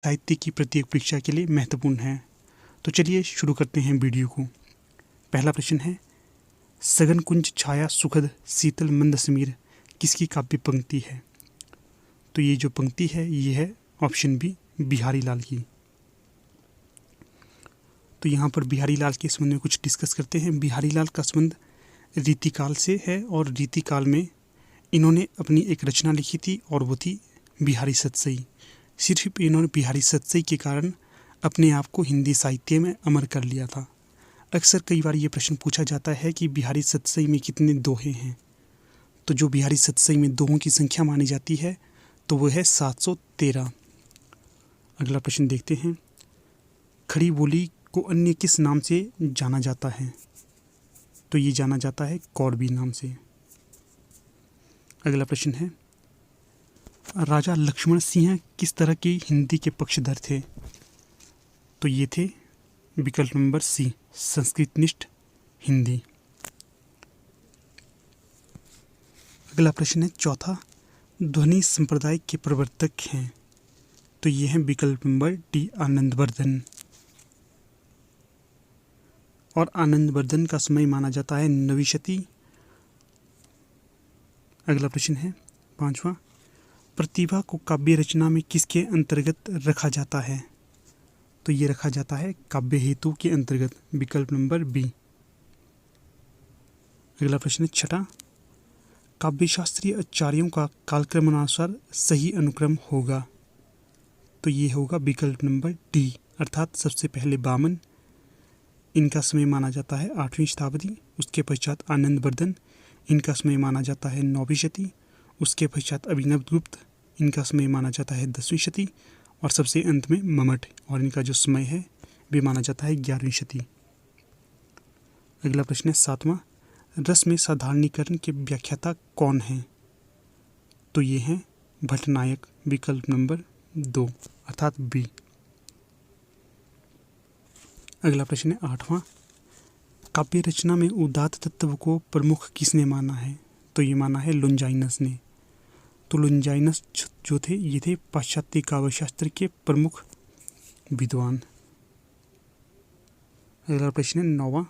साहित्य की प्रत्येक परीक्षा के लिए महत्वपूर्ण है। तो चलिए शुरू करते हैं वीडियो को। पहला प्रश्न है, सघन कुंज छाया सुखद शीतल मंद समीर किसकी काव्य पंक्ति है? तो ये जो पंक्ति है ये है ऑप्शन बी, बिहारी लाल की। तो यहाँ पर बिहारी लाल के संबंध में कुछ डिस्कस करते हैं। बिहारी लाल का संबंध रीतिकाल से है और रीतिकाल में इन्होंने अपनी एक रचना लिखी थी और वो थी बिहारी सतसई। सिर्फ इन्होंने बिहारी सतसई के कारण अपने आप को हिंदी साहित्य में अमर कर लिया था। अक्सर कई बार ये प्रश्न पूछा जाता है कि बिहारी सतसई में कितने दोहे हैं। तो जो बिहारी सतसई में दोहों की संख्या मानी जाती है तो वो है 713। अगला प्रश्न देखते हैं, खड़ी बोली को अन्य किस नाम से जाना जाता है? तो ये जाना जाता है कौरवी नाम से। अगला प्रश्न है, राजा लक्ष्मण सिंह किस तरह के हिंदी के पक्षधर थे? तो ये थे विकल्प नंबर सी, संस्कृतनिष्ठ हिंदी। अगला प्रश्न है चौथा, ध्वनि संप्रदाय के प्रवर्तक हैं। तो ये है विकल्प नंबर डी, आनंदवर्धन। और आनंदवर्धन का समय माना जाता है 9वीं शती। अगला प्रश्न है पांचवा, प्रतिभा को काव्य रचना में किसके अंतर्गत रखा जाता है? तो ये रखा जाता है काव्य हेतु के अंतर्गत, विकल्प नंबर बी। अगला प्रश्न है छठा, काव्यशास्त्रीय आचार्यों का कालक्रमानुसार सही अनुक्रम होगा। तो ये होगा विकल्प नंबर डी, अर्थात सबसे पहले वामन, इनका समय माना जाता है 8वीं शताब्दी। उसके पश्चात आनंदवर्धन, इनका समय माना जाता है 9वीं शती। उसके पश्चात अभिनवगुप्त, इनका समय माना जाता है 10वीं शती। और सबसे अंत में मम्मट, और इनका जो समय है वे माना जाता है 11वीं शती। अगला प्रश्न है सातवां, रस में साधारणीकरण के व्याख्याता कौन हैं? तो ये हैं भट्टनायक, विकल्प नंबर 2 अर्थात बी। अगला प्रश्न है आठवां, काव्य रचना में उदात्त तत्व को प्रमुख किसने माना है? तो ये माना है लुंजाइनस ने। तो लुंजाइनस जो थे ये थे पाश्चात्य काव्यशास्त्र के प्रमुख विद्वान। अगला प्रश्न है नौवां,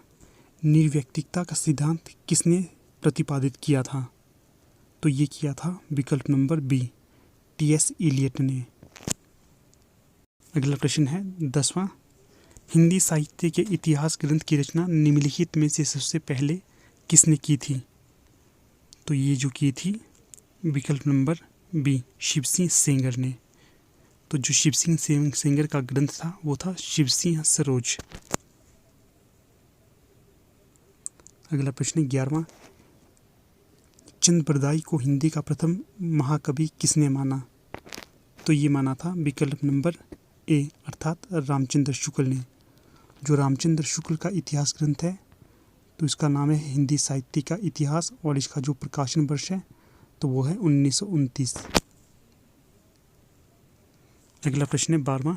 निर्व्यक्तिकता का सिद्धांत किसने प्रतिपादित किया था? तो ये किया था विकल्प नंबर बी, टी.एस. इलियट ने। अगला प्रश्न है 10वां, हिंदी साहित्य के इतिहास ग्रंथ की रचना निम्नलिखित में से सबसे पहले किसने की थी? तो ये जो की थी विकल्प नंबर बी, शिव सिंह सेंगर ने। तो जो शिव सिंह सेंगर का ग्रंथ था वो था शिव सिंह सरोज। अगला प्रश्न 11वां, चंद बरदाई को हिंदी का प्रथम महाकवि किसने माना? तो ये माना था विकल्प नंबर ए, अर्थात रामचंद्र शुक्ल ने। जो रामचंद्र शुक्ल का इतिहास ग्रंथ है तो इसका नाम है हिंदी साहित्य का इतिहास, और इसका जो प्रकाशन वर्ष है तो वो है 1929। अगला प्रश्न है 12वां,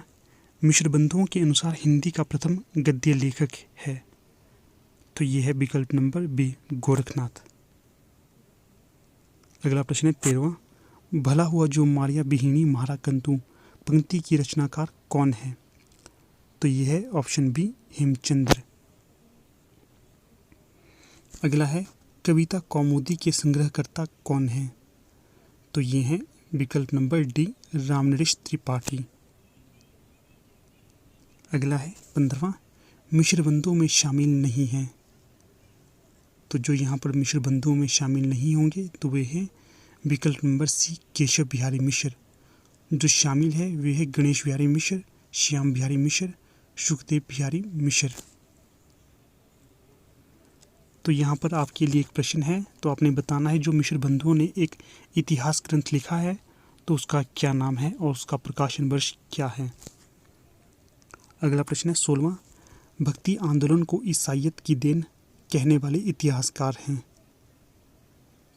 मिश्र बंधुओं के अनुसार हिंदी का प्रथम गद्य लेखक है। तो ये है विकल्प नंबर बी, गोरखनाथ। अगला प्रश्न है 13वां, भला हुआ जो मारिया बिहिनी म्हारा कंतु पंक्ति की रचनाकार कौन है? तो ये है ऑप्शन बी, हेमचंद्र। अगला है, कविता कौमुदी के संग्रहकर्ता कौन है? तो ये हैं विकल्प नंबर डी, रामनरेश त्रिपाठी। अगला है 15वां, मिश्र बंधुओं में शामिल नहीं हैं। तो जो यहाँ पर मिश्र बंधुओं में शामिल नहीं होंगे तो वे हैं विकल्प नंबर सी, केशव बिहारी मिश्र। जो शामिल है वे है गणेश बिहारी मिश्र, श्याम बिहारी मिश्र, सुखदेव बिहारी मिश्र। तो यहाँ पर आपके लिए एक प्रश्न है, तो आपने बताना है जो मिश्र बंधुओं ने एक इतिहास ग्रंथ लिखा है तो उसका क्या नाम है और उसका प्रकाशन वर्ष क्या है। अगला प्रश्न है 16वां, भक्ति आंदोलन को ईसाइयत की देन कहने वाले इतिहासकार हैं।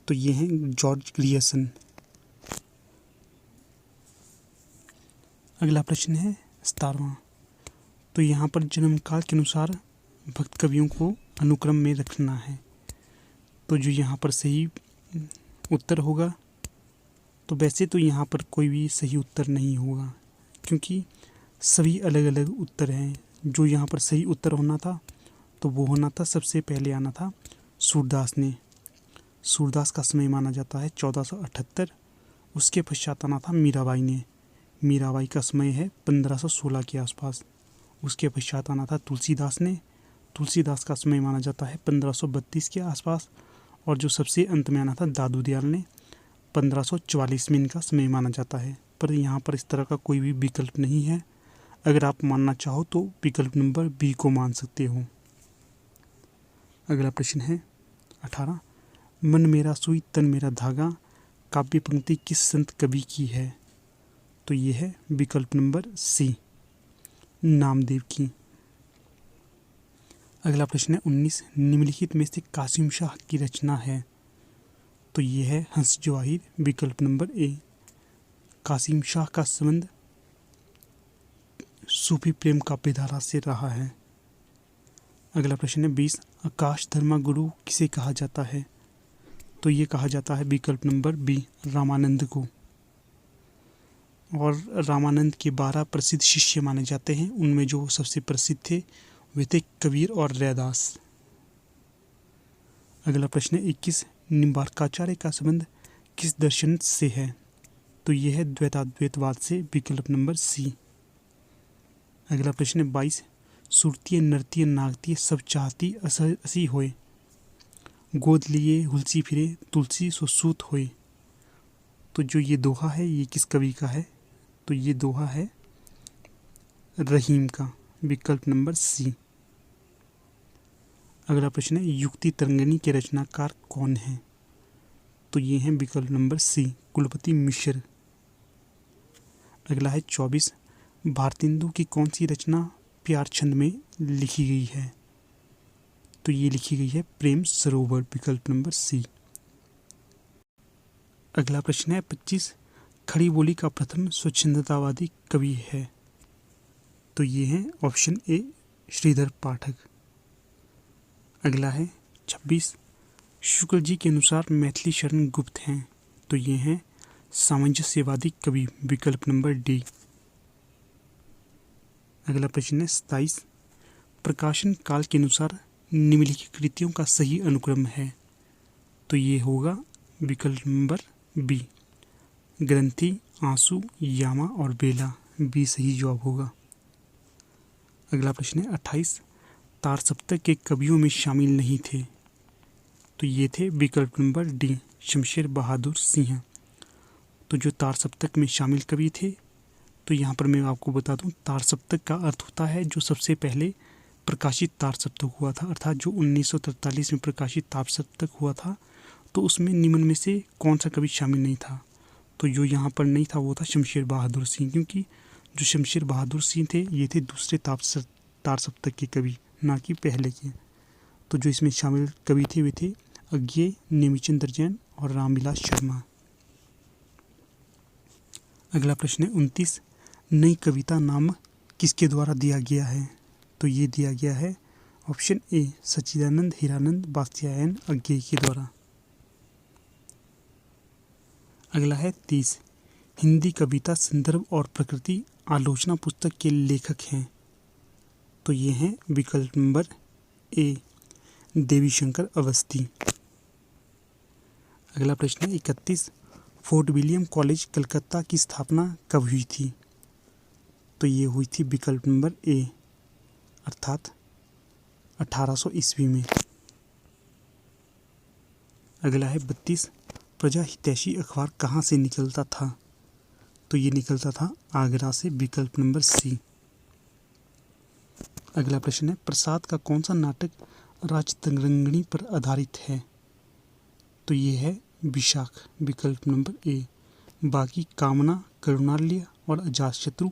तो ये हैं जॉर्ज ग्रियर्सन। अगला प्रश्न है 17वां, तो यहाँ पर जन्म काल के अनुसार भक्त कवियों को अनुक्रम में रखना है। तो जो यहाँ पर सही उत्तर होगा, तो वैसे तो यहाँ पर कोई भी सही उत्तर नहीं होगा क्योंकि सभी अलग अलग उत्तर हैं। जो यहाँ पर सही उत्तर होना था तो वो होना था, सबसे पहले आना था सूरदास ने। सूरदास का समय माना जाता है 1478। उसके पश्चात आना था मीराबाई ने। मीराबाई का समय है 1516 के आसपास। उसके पश्चात आना था तुलसीदास ने। तुलसीदास का समय माना जाता है 1532 के आसपास। और जो सबसे अंत में आना था दादू दयाल ने, 1544 में इनका समय माना जाता है। पर यहाँ पर इस तरह का कोई भी विकल्प नहीं है। अगर आप मानना चाहो तो विकल्प नंबर बी को मान सकते हो। अगला प्रश्न है 18। मन मेरा सुई तन मेरा धागा काव्य पंक्ति किस संत कवि की है? तो ये है विकल्प नंबर सी, नामदेव की। अगला प्रश्न है 19। निम्नलिखित में से कासिम शाह की रचना है? तो ये है हंस जवाहिर, विकल्प नंबर ए। कासिम शाह का संबंध सूफी प्रेम काव्यधारा से रहा है। अगला प्रश्न है 20। आकाश धर्मा गुरु किसे कहा जाता है? तो ये कहा जाता है विकल्प नंबर बी, रामानंद को। और रामानंद के 12 प्रसिद्ध शिष्य माने जाते हैं। उनमें जो सबसे प्रसिद्ध थे वे थे कबीर और रैदास। अगला प्रश्न है 21। निम्बार्काचार्य का संबंध किस दर्शन से है? तो यह है द्वैताद्वैतवाद से, विकल्प नंबर सी। अगला प्रश्न है 22। सुरतीय नृत्य नागतीय सब चाहती असी होए, गोद लिए हुलसी फिरे तुलसी सो सूत होए। तो जो ये दोहा है ये किस कवि का है? तो ये दोहा है रहीम का, विकल्प नंबर सी। अगला प्रश्न है युक्ति तरंगिणी के रचनाकार कौन है? तो ये हैं विकल्प नंबर सी, कुलपति मिश्र। अगला है 24। भारतेंदु की कौन सी रचना प्यार छंद में लिखी गई है? तो ये लिखी गई है प्रेम सरोवर, विकल्प नंबर सी। अगला प्रश्न है 25। खड़ी बोली का प्रथम स्वच्छंदतावादी कवि है? तो ये है ऑप्शन ए, श्रीधर पाठक। अगला है 26। शुक्ल जी के अनुसार मैथिली शरण गुप्त हैं? तो ये हैं सामंजस्यवादी कवि, विकल्प नंबर डी। अगला प्रश्न है 27। प्रकाशन काल के अनुसार निम्नलिखित कृतियों का सही अनुक्रम है? तो ये होगा विकल्प नंबर बी, ग्रंथि, आंसू, यामा और बेला। बी सही जवाब होगा। अगला प्रश्न है 28। तार सप्तक के कवियों में शामिल नहीं थे? तो ये थे विकल्प नंबर डी, शमशेर बहादुर सिंह। तो जो तार सप्तक में शामिल कवि थे, तो यहाँ पर मैं आपको बता दूं, तार सप्तक का अर्थ होता है जो सबसे पहले प्रकाशित तार सप्तक हुआ था, अर्थात जो 1943 में प्रकाशित तार सप्तक हुआ था, तो उसमें निम्न में से कौन सा कवि शामिल नहीं था? तो जो यहाँ पर नहीं था वो था शमशेर बहादुर सिंह, क्योंकि जो शमशेर बहादुर सिंह थे ये थे दूसरे तार सप्तक के कवि, ना कि पहले के। तो जो इसमें शामिल कवि थे वे थे अज्ञेय, नेमिचंद्र जैन और रामविलास शर्मा। अगला प्रश्न है 29। नई कविता नाम किसके द्वारा दिया गया है? तो ये दिया गया है ऑप्शन ए, सच्चिदानंद हीरानंद वात्स्यायन अज्ञेय के द्वारा। अगला है 30। हिंदी कविता संदर्भ और प्रकृति आलोचना पुस्तक के लेखक हैं? तो ये हैं विकल्प नंबर ए, देवीशंकर अवस्थी। अगला प्रश्न है 31। फोर्ट विलियम कॉलेज कलकत्ता की स्थापना कब हुई थी? तो ये हुई थी विकल्प नंबर ए, अर्थात 1800 ईस्वी में। अगला है 32। प्रजा हितैषी अखबार कहाँ से निकलता था? तो ये निकलता था आगरा से, विकल्प नंबर सी। अगला प्रश्न है प्रसाद का कौन सा नाटक राजतरंगिणी पर आधारित है? तो ये है विशाख, विकल्प नंबर ए। बाकी कामना, करुणालय और अजातशत्रु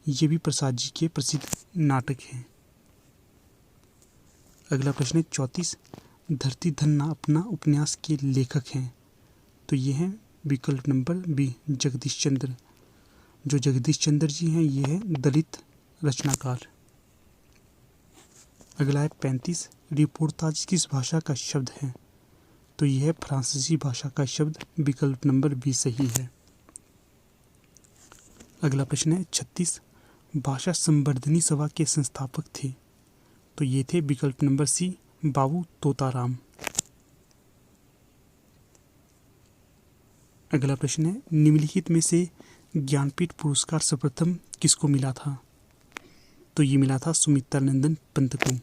ये भी प्रसाद जी के प्रसिद्ध नाटक हैं। अगला प्रश्न है 34। धरती धन्ना अपना उपन्यास के लेखक हैं? तो ये हैं विकल्प नंबर बी, जगदीश चंद्र। जो जगदीश चंद्र जी हैं ये हैं दलित रचनाकार। अगला है 35। रिपोर्ताज किस भाषा का शब्द है? तो यह है फ्रांसीसी भाषा का शब्द, विकल्प नंबर बी सही है। अगला प्रश्न है 36, भाषा संवर्धनी सभा के संस्थापक थे। तो ये थे विकल्प नंबर सी, बाबू तोताराम। अगला प्रश्न है निम्नलिखित में से ज्ञानपीठ पुरस्कार सर्वप्रथम किसको मिला था? तो ये मिला था सुमित्रानंदन पंत को।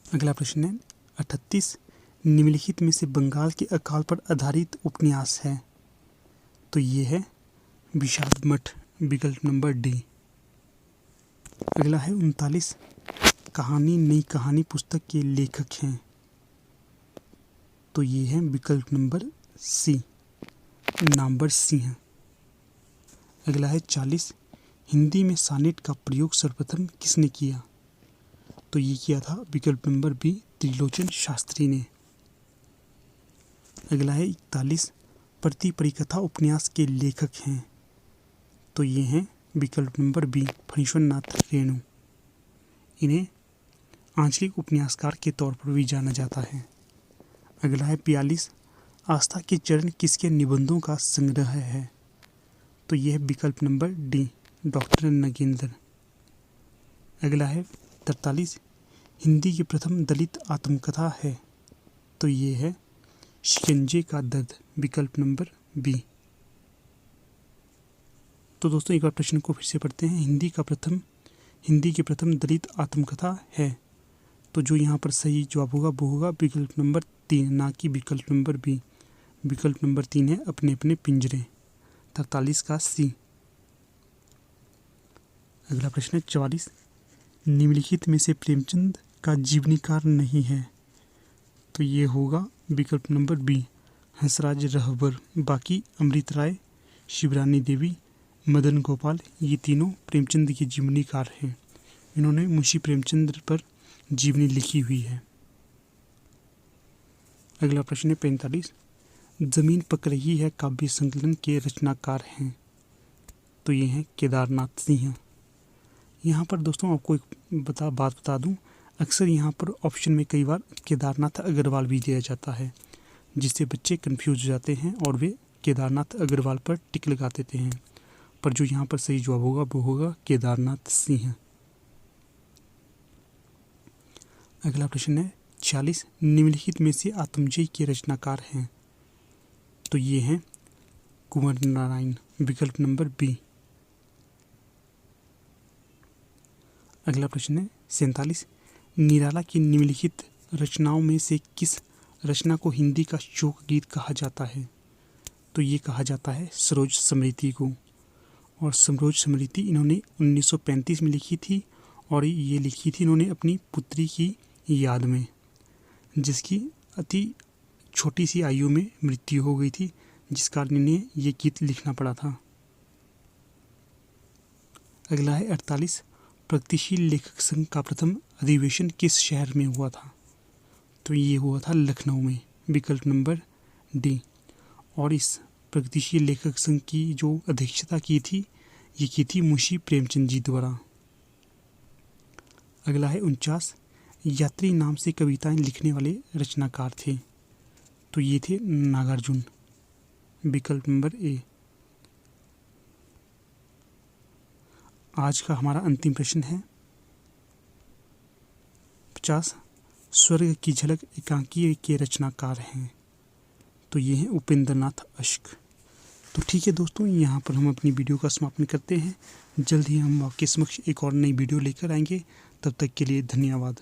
अगला प्रश्न है 38, निम्नलिखित में से बंगाल के अकाल पर आधारित उपन्यास है। तो ये है विषाद मठ, विकल्प नंबर डी। अगला है 39, कहानी नई कहानी पुस्तक के लेखक हैं। तो ये है विकल्प नंबर सी, नामवर सिंह। अगला है 40, हिंदी में सानेट का प्रयोग सर्वप्रथम किसने किया? तो ये किया था विकल्प नंबर बी, त्रिलोचन शास्त्री ने। अगला है 41, प्रति परिकथा उपन्यास के लेखक हैं। तो ये हैं विकल्प नंबर बी, फणीश्वरनाथ रेणु। इन्हें आंचलिक उपन्यासकार के तौर पर भी जाना जाता है। अगला है 42, आस्था के चरण किसके निबंधों का संग्रह है? तो यह है विकल्प नंबर डी, डॉक्टर नगेंद्र। अगला है 43, हिंदी की प्रथम दलित आत्मकथा है। तो ये है शिकंजे का दर्द, विकल्प नंबर बी। तो दोस्तों एक बार प्रश्न को फिर से पढ़ते हैं। हिंदी की प्रथम दलित आत्मकथा है। तो जो यहाँ पर सही जवाब होगा वो होगा विकल्प नंबर 3, ना कि विकल्प नंबर बी। विकल्प नंबर 3 है अपने अपने पिंजरे, 43 का सी। अगला प्रश्न है 44, निम्नलिखित में से प्रेमचंद का जीवनीकार नहीं है। तो ये होगा विकल्प नंबर बी, हंसराज रहबर। बाकी अमृत राय, शिवरानी देवी, मदन गोपाल, ये तीनों प्रेमचंद के जीवनीकार हैं। इन्होंने मुंशी प्रेमचंद पर जीवनी लिखी हुई है। अगला प्रश्न है 45, जमीन पक रही है काव्य संकलन के रचनाकार हैं। तो ये हैं केदारनाथ सिंह। यहाँ पर दोस्तों आपको एक बात बता दूं, अक्सर यहाँ पर ऑप्शन में कई बार केदारनाथ अग्रवाल भी दिया जाता है, जिससे बच्चे कंफ्यूज हो जाते हैं और वे केदारनाथ अग्रवाल पर टिक लगा देते हैं। पर जो यहाँ पर सही जवाब होगा वो होगा केदारनाथ सिंह। अगला प्रश्न है 46, निम्नलिखित में से आत्मजयी के रचनाकार हैं। तो ये हैं कुंवर नारायण, विकल्प नंबर बी। अगला प्रश्न है 47, निराला की निम्नलिखित रचनाओं में से किस रचना को हिंदी का शोक गीत कहा जाता है? तो ये कहा जाता है सरोज स्मृति को। और सरोज स्मृति इन्होंने 1935 में लिखी थी और ये लिखी थी इन्होंने अपनी पुत्री की याद में, जिसकी अति छोटी सी आयु में मृत्यु हो गई थी, जिस कारण इन्हें ये गीत लिखना पड़ा था। अगला है 48, प्रगतिशील लेखक संघ का प्रथम अधिवेशन किस शहर में हुआ था? तो ये हुआ था लखनऊ में, विकल्प नंबर डी। और इस प्रगतिशील लेखक संघ की जो अध्यक्षता की थी ये की थी मुंशी प्रेमचंद जी द्वारा। अगला है 49, यात्री नाम से कविताएं लिखने वाले रचनाकार थे। तो ये थे नागार्जुन, विकल्प नंबर ए। आज का हमारा अंतिम प्रश्न है 50, स्वर्ग की झलक एकांकी के रचनाकार हैं। तो ये हैं उपेंद्र नाथ अश्क। तो ठीक है दोस्तों, यहाँ पर हम अपनी वीडियो का समापन करते हैं। जल्द ही हम आपके समक्ष एक और नई वीडियो लेकर आएंगे। तब तक के लिए धन्यवाद।